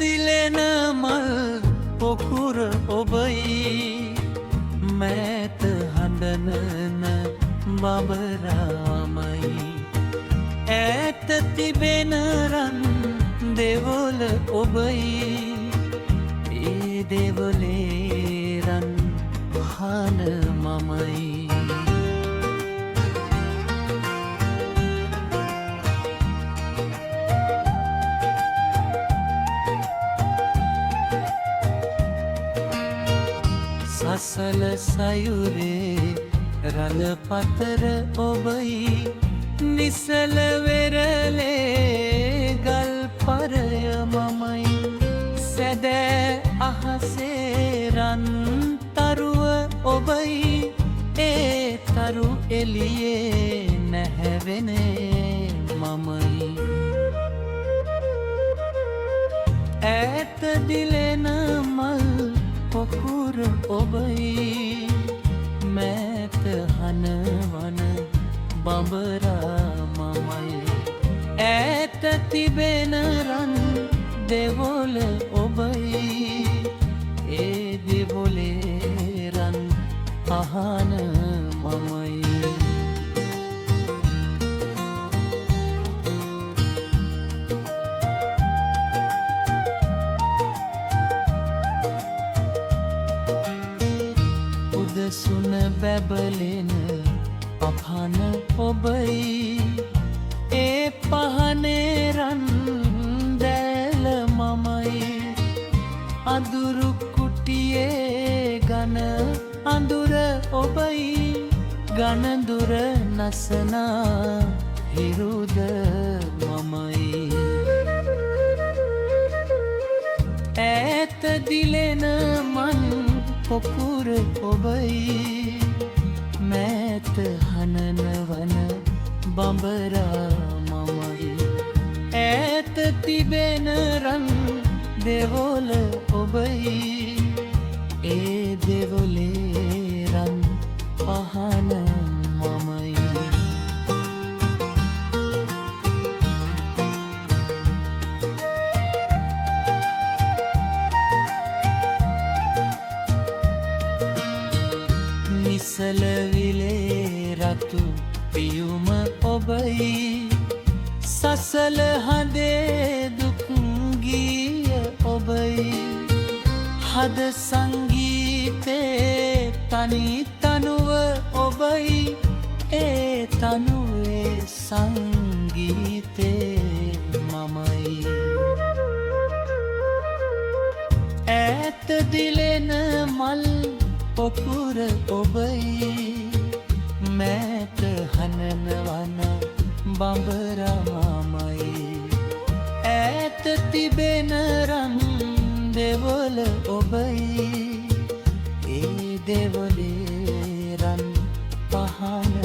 දිලෙන මල් පොකුර ඔබයි මෑත හඬනන බබරාමයි ඈත තිබෙන රන් දෙවොල ඔබයි ඒ දෙවොලේ රන් පහන මමයි සසල සයුරේ රළ පතර ඔබයි නිසල වෙරළේ ගල් පරය මමයි සැදෑ අහසේ රන් තරුව ඔබයි ඒ තරු එළියේ නැහැවෙනේ මමයි ඈත දිලෙන මල් පොකුර ඔබයි මෑත හනවන බඹරා මමයි ඈත තිබෙන රන් දෙවොල ඔබයි ඒ දෙවොලේ රන් අහන මමයි සුන බැබලෙන පහන ඔබයි ඒ පහනේ රන් දැල මමයි අඳුරු කුටියේ ගන අඳුර ඔබයි ගනඳුර නසනා හිරුද මමයි ඈත දිලෙන මන් පොකුර ඔබයි මෑත හනනවන බඹරා මමයි ඈත තිබෙන රන් දෙවොල ඔබයි ඒ දෙවොලේ රන් පහන මමයි නිසල විලේ රතු පියුම ඔබයි සසල හදේ දුක් ගීය ඔබයි හද සංගීතේ තනි තනුව ඔබයි ඒ තනුවේ සංගීතේ මමයි ඈත දිලෙන මල් පොකුර ඔබයි මෑත හනනවන බඹරාමයි ඈත තිබෙන රන් දෙවොල ඔබයි ඒ දෙවොලේ රන් පහන